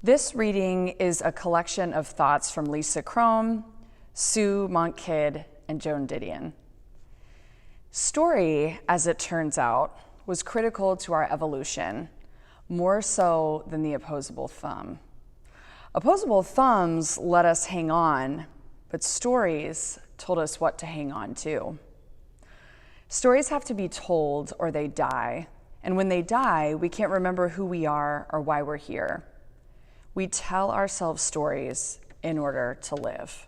This reading is a collection of thoughts from Lisa Crome, Sue Monk-Kidd, and Joan Didion. Story, as it turns out, was critical to our evolution, more so than the opposable thumb. Opposable thumbs let us hang on, but stories told us what to hang on to. Stories have to be told or they die, and when they die, we can't remember who we are or why we're here. We tell ourselves stories in order to live.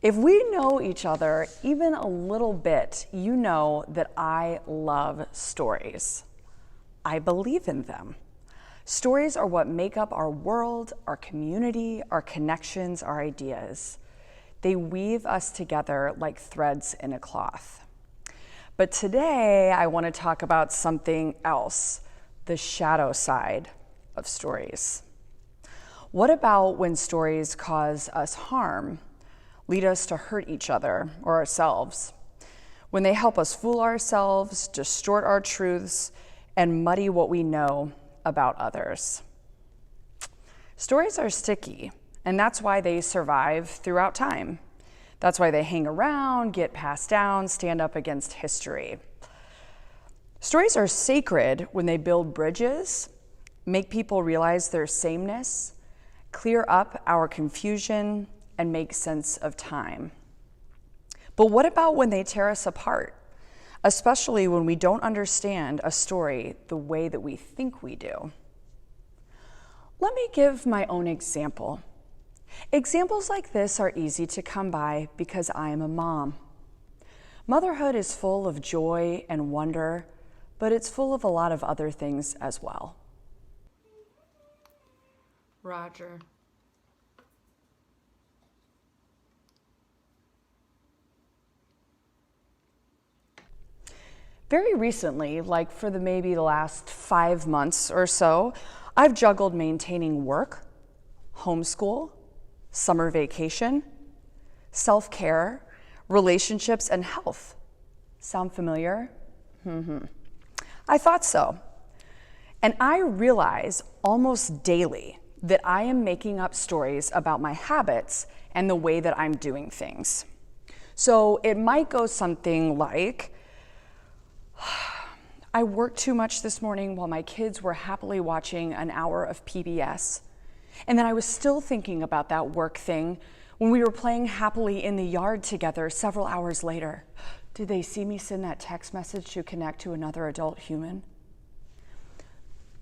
If we know each other even a little bit, you know that I love stories. I believe in them. Stories are what make up our world, our community, our connections, our ideas. They weave us together like threads in a cloth. But today, I want to talk about something else, the shadow side of stories. What about when stories cause us harm, lead us to hurt each other or ourselves? When they help us fool ourselves, distort our truths, and muddy what we know about others. Stories are sticky, and that's why they survive throughout time. That's why they hang around, get passed down, stand up against history. Stories are sacred when they build bridges, make people realize their sameness, clear up our confusion, and make sense of time. But what about when they tear us apart? Especially when we don't understand a story the way that we think we do. Let me give my own example. Examples like this are easy to come by because I am a mom. Motherhood is full of joy and wonder, but it's full of a lot of other things as well. Roger. Very recently, like for maybe the last 5 months or so, I've juggled maintaining work, homeschool, summer vacation, self-care, relationships, and health. Sound familiar? I thought so. And I realize almost daily that I am making up stories about my habits and the way that I'm doing things. So it might go something like, I worked too much this morning while my kids were happily watching an hour of PBS. And then I was still thinking about that work thing when we were playing happily in the yard together several hours later. Did they see me send that text message to connect to another adult human?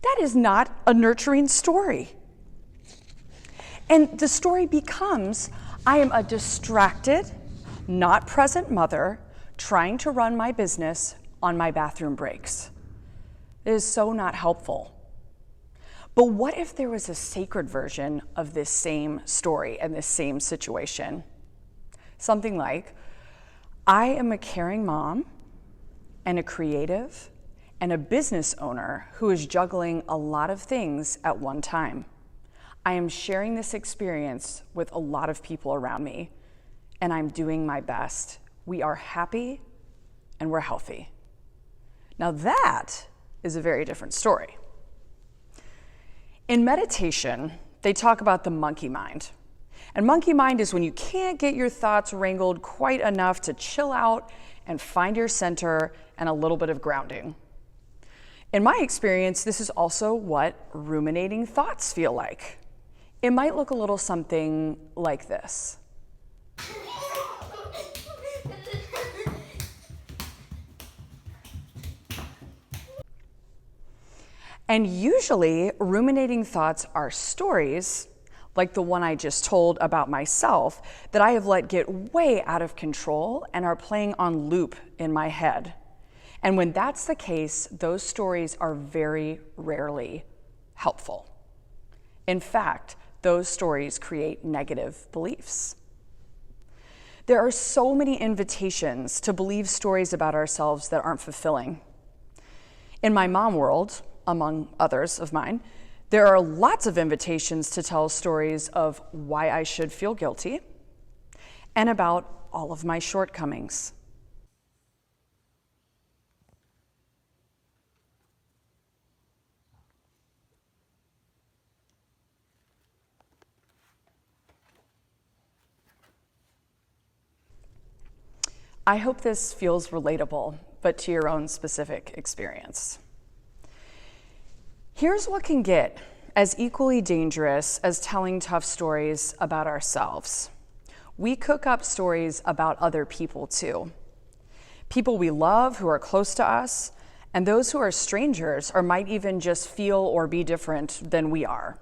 That is not a nurturing story. And the story becomes, I am a distracted, not present mother trying to run my business on my bathroom breaks. It is so not helpful. But what if there was a sacred version of this same story and this same situation? Something like, I am a caring mom and a creative and a business owner who is juggling a lot of things at one time. I am sharing this experience with a lot of people around me, and I'm doing my best. We are happy and we're healthy. Now that is a very different story. In meditation, they talk about the monkey mind. And monkey mind is when you can't get your thoughts wrangled quite enough to chill out and find your center and a little bit of grounding. In my experience, this is also what ruminating thoughts feel like. It might look a little something like this. And usually, ruminating thoughts are stories, like the one I just told about myself, that I have let get way out of control and are playing on loop in my head. And when that's the case, those stories are very rarely helpful. In fact, those stories create negative beliefs. There are so many invitations to believe stories about ourselves that aren't fulfilling. In my mom world, among others of mine, there are lots of invitations to tell stories of why I should feel guilty and about all of my shortcomings. I hope this feels relatable, but to your own specific experience. Here's what can get as equally dangerous as telling tough stories about ourselves. We cook up stories about other people too. People we love who are close to us, and those who are strangers or might even just feel or be different than we are.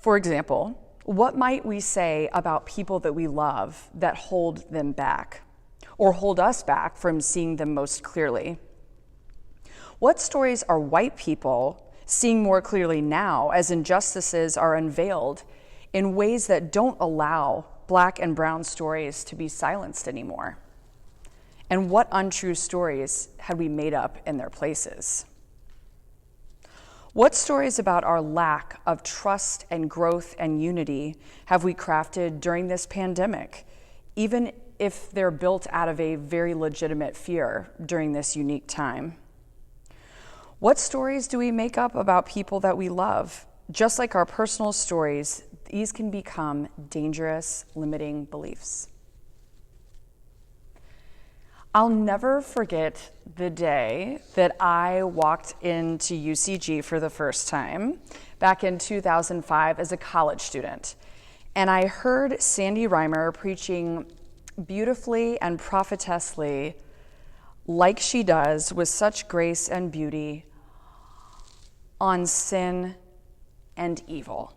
For example, what might we say about people that we love that hold them back, or hold us back from seeing them most clearly? What stories are white people seeing more clearly now as injustices are unveiled in ways that don't allow Black and brown stories to be silenced anymore? And what untrue stories had we made up in their places? What stories about our lack of trust and growth and unity have we crafted during this pandemic, even if they're built out of a very legitimate fear during this unique time? What stories do we make up about people that we love? Just like our personal stories, these can become dangerous, limiting beliefs. I'll never forget the day that I walked into UCG for the first time back in 2005 as a college student. And I heard Sandy Reimer preaching beautifully and prophetessly, like she does with such grace and beauty, on sin and evil.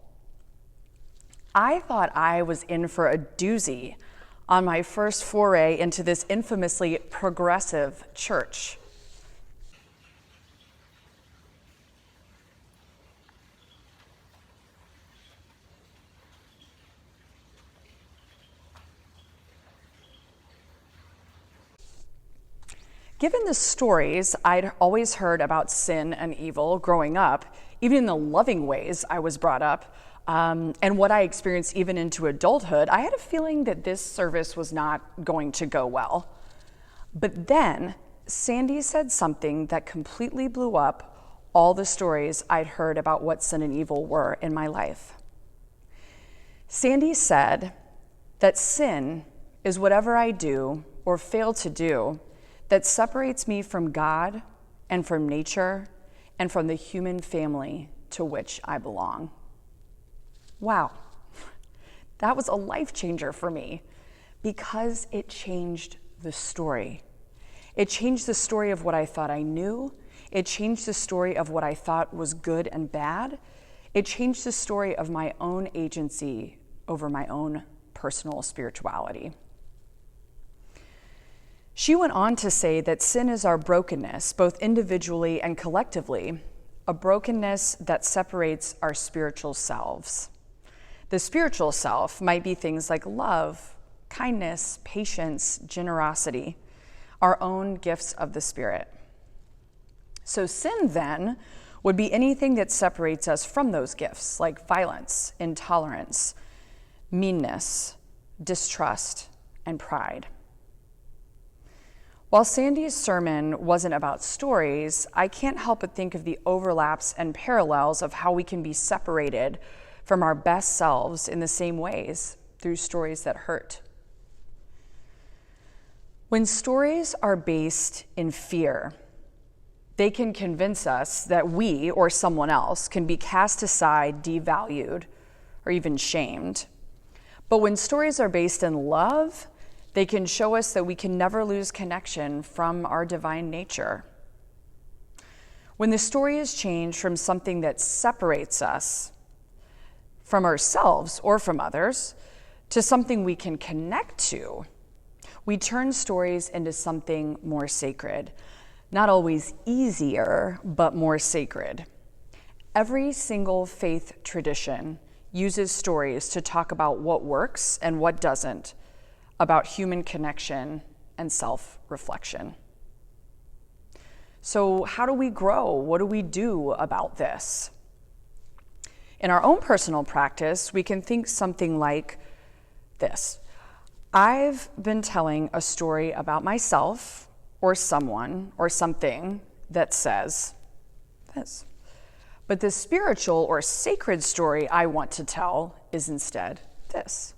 I thought I was in for a doozy on my first foray into this infamously progressive church. Given the stories I'd always heard about sin and evil growing up, even in the loving ways I was brought up, and what I experienced even into adulthood, I had a feeling that this service was not going to go well. But then Sandy said something that completely blew up all the stories I'd heard about what sin and evil were in my life. Sandy said that sin is whatever I do or fail to do that separates me from God and from nature and from the human family to which I belong. Wow, that was a life changer for me because it changed the story. It changed the story of what I thought I knew. It changed the story of what I thought was good and bad. It changed the story of my own agency over my own personal spirituality. She went on to say that sin is our brokenness, both individually and collectively, a brokenness that separates our spiritual selves. The spiritual self might be things like love, kindness, patience, generosity, our own gifts of the Spirit. So sin then would be anything that separates us from those gifts, like violence, intolerance, meanness, distrust, and pride. While Sandy's sermon wasn't about stories, I can't help but think of the overlaps and parallels of how we can be separated from our best selves in the same ways, through stories that hurt. When stories are based in fear, they can convince us that we or someone else can be cast aside, devalued, or even shamed. But when stories are based in love, they can show us that we can never lose connection from our divine nature. When the story is changed from something that separates us from ourselves or from others to something we can connect to, we turn stories into something more sacred. Not always easier, but more sacred. Every single faith tradition uses stories to talk about what works and what doesn't, about human connection and self-reflection. So how do we grow? What do we do about this? In our own personal practice, we can think something like this. I've been telling a story about myself or someone or something that says this. But the spiritual or sacred story I want to tell is instead this.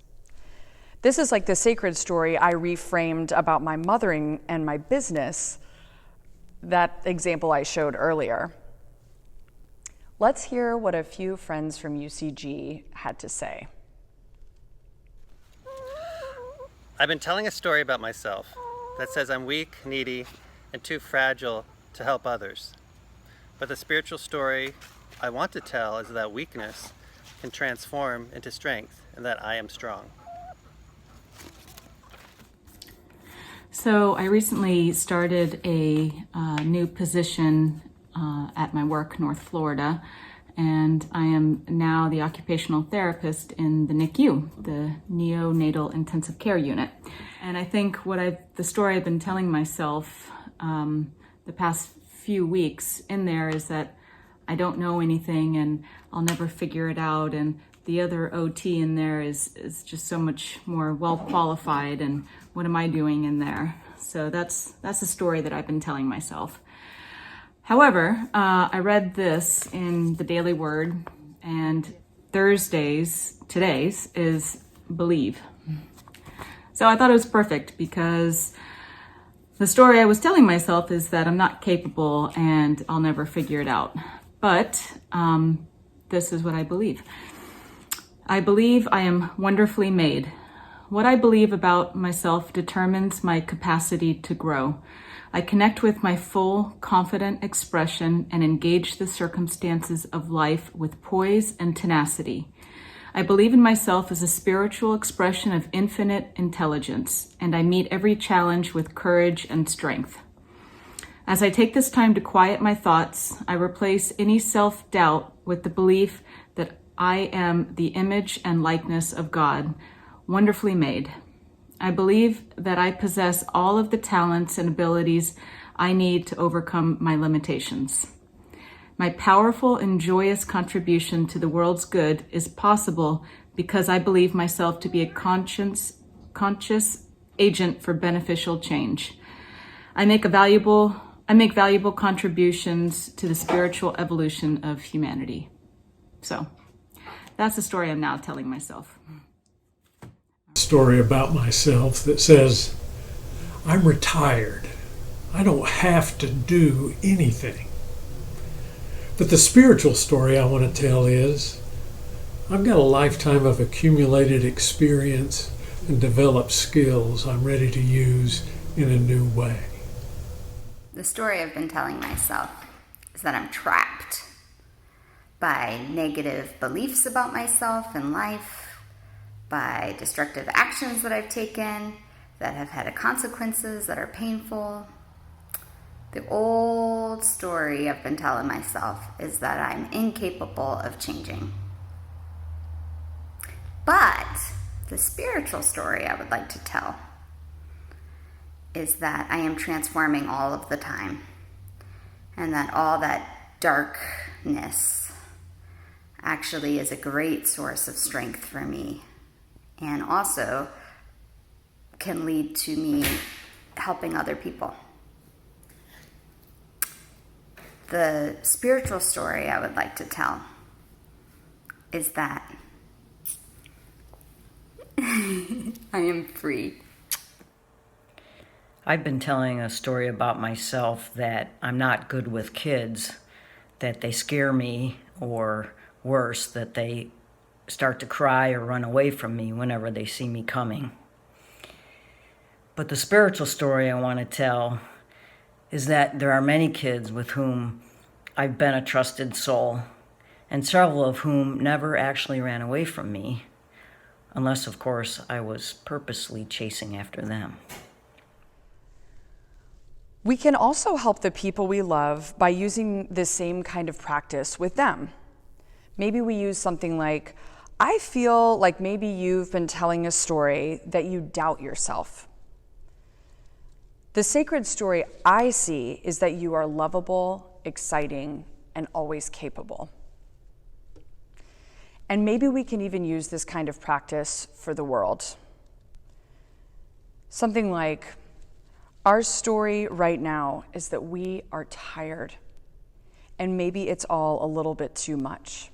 This is like the sacred story I reframed about my mothering and my business, that example I showed earlier. Let's hear what a few friends from UCG had to say. I've been telling a story about myself that says I'm weak, needy, and too fragile to help others. But the spiritual story I want to tell is that weakness can transform into strength and that I am strong. So I recently started a new position at my work, North Florida, and I am now the occupational therapist in the NICU, the Neonatal Intensive Care Unit. And I think the story I've been telling myself the past few weeks in there is that I don't know anything and I'll never figure it out, and the other OT in there is just so much more well qualified, and what am I doing in there? So that's the story that I've been telling myself. However, I read this in the Daily Word, and today's is believe. So I thought it was perfect because the story I was telling myself is that I'm not capable and I'll never figure it out. But this is what I believe. I believe I am wonderfully made. What I believe about myself determines my capacity to grow. I connect with my full, confident expression and engage the circumstances of life with poise and tenacity. I believe in myself as a spiritual expression of infinite intelligence, and I meet every challenge with courage and strength. As I take this time to quiet my thoughts, I replace any self-doubt with the belief that I am the image and likeness of God, wonderfully made. I believe that I possess all of the talents and abilities I need to overcome my limitations. My powerful and joyous contribution to the world's good is possible because I believe myself to be a conscious agent for beneficial change. I make valuable contributions to the spiritual evolution of humanity. So that's the story I'm now telling myself. Story about myself that says I'm retired. I don't have to do anything. But the spiritual story I want to tell is I've got a lifetime of accumulated experience and developed skills I'm ready to use in a new way. The story I've been telling myself is that I'm trapped by negative beliefs about myself and life, by destructive actions that I've taken that have had consequences that are painful. The old story I've been telling myself is that I'm incapable of changing. But the spiritual story I would like to tell is that I am transforming all of the time, and that all that darkness actually is a great source of strength for me, and also can lead to me helping other people. The spiritual story I would like to tell is that I am free. I've been telling a story about myself that I'm not good with kids, that they scare me, or worse, that they start to cry or run away from me whenever they see me coming. But the spiritual story I want to tell is that there are many kids with whom I've been a trusted soul, and several of whom never actually ran away from me, unless, of course, I was purposely chasing after them. We can also help the people we love by using the same kind of practice with them. Maybe we use something like, I feel like maybe you've been telling a story that you doubt yourself. The sacred story I see is that you are lovable, exciting, and always capable. And maybe we can even use this kind of practice for the world. Something like, our story right now is that we are tired, and maybe it's all a little bit too much.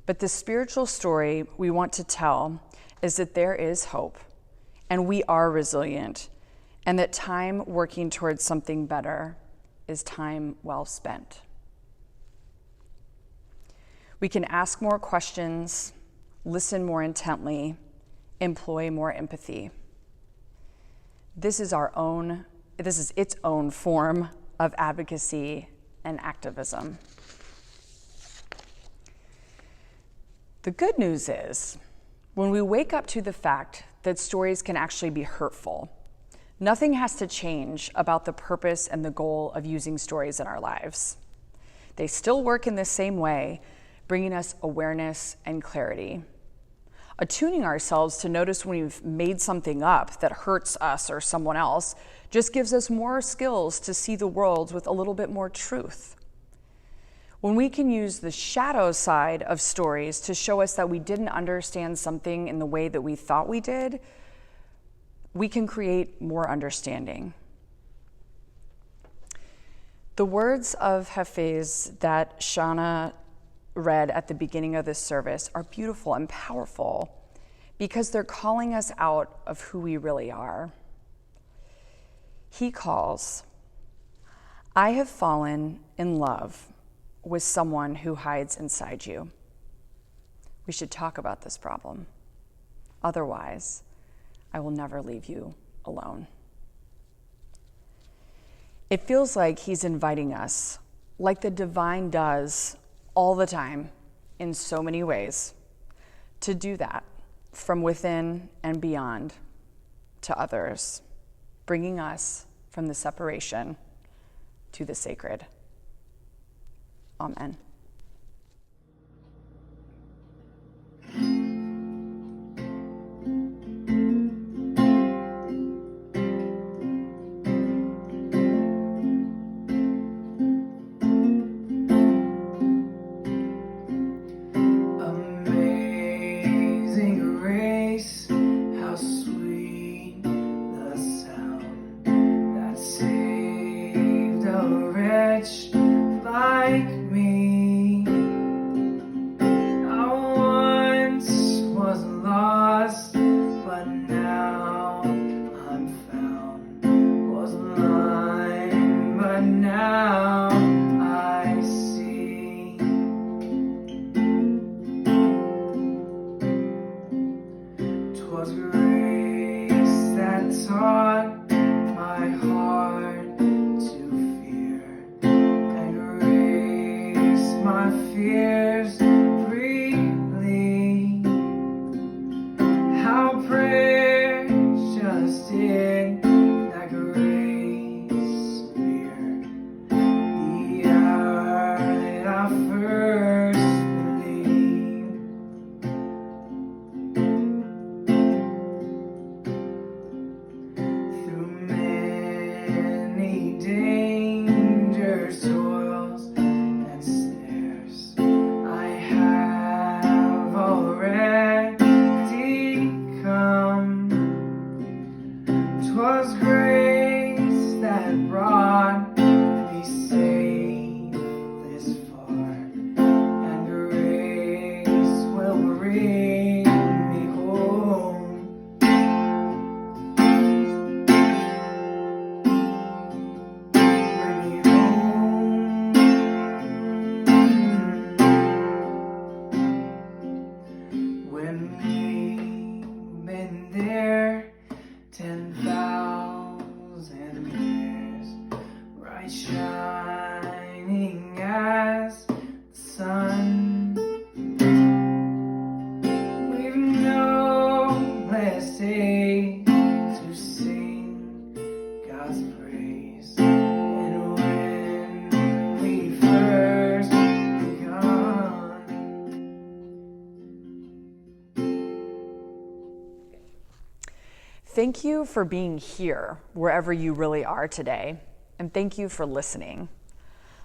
But the spiritual story we want to tell is that there is hope, and we are resilient, and that time working towards something better is time well spent. We can ask more questions, listen more intently, employ more empathy. This is its own form of advocacy and activism. The good news is, when we wake up to the fact that stories can actually be hurtful, nothing has to change about the purpose and the goal of using stories in our lives. They still work in the same way, bringing us awareness and clarity. Attuning ourselves to notice when we've made something up that hurts us or someone else just gives us more skills to see the world with a little bit more truth. When we can use the shadow side of stories to show us that we didn't understand something in the way that we thought we did, we can create more understanding. The words of Hafez that Shauna read at the beginning of this service are beautiful and powerful because they're calling us out of who we really are. He calls, "I have fallen in love with someone who hides inside you. We should talk about this problem. Otherwise, I will never leave you alone." It feels like he's inviting us, like the divine does all the time in so many ways, to do that from within and beyond to others, bringing us from the separation to the sacred. Amen. Amazing grace, how sweet the sound that saved a wretch like me. I once was lost, but now I'm found. Was blind, but now I see. 'Twas grace that taught my heart to fear, and grace my fears freely. How precious did that grace appear the hour that I first believed. Through many dangers, toils, and snares, I have already come. 'Twas grace that brought me safe this far, and grace will bring me home. Bring me home. When we've been there 10,000 years, bright shining as the sun, we've no less day to sing God's praise. And when we first begun, Thank you for being here, wherever you really are today, and thank you for listening.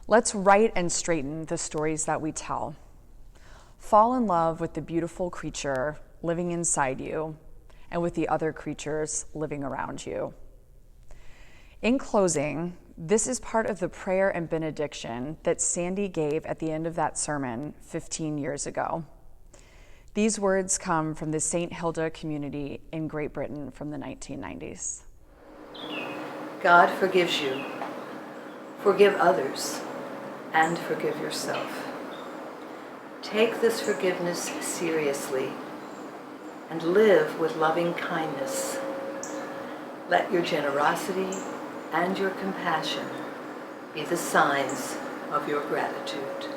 Let's write and straighten the stories that we tell. Fall in love with the beautiful creature living inside you and with the other creatures living around you. In closing, this is part of the prayer and benediction that Sandy gave at the end of that sermon 15 years ago. These words come from the St. Hilda community in Great Britain from the 1990s. God forgives you. Forgive others and forgive yourself. Take this forgiveness seriously and live with loving kindness. Let your generosity and your compassion be the signs of your gratitude.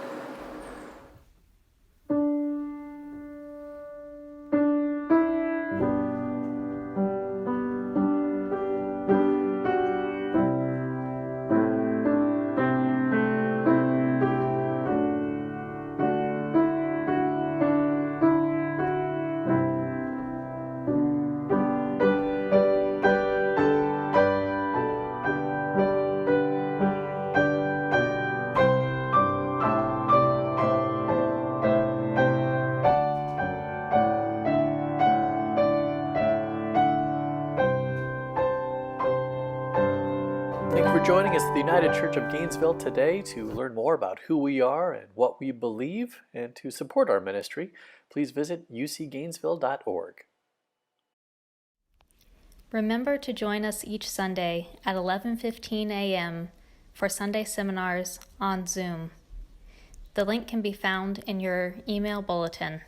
Thank you for joining us at the United Church of Gainesville today. To learn more about who we are and what we believe, and to support our ministry, please visit ucgainesville.org. Remember to join us each Sunday at 11:15 a.m. for Sunday seminars on Zoom. The link can be found in your email bulletin.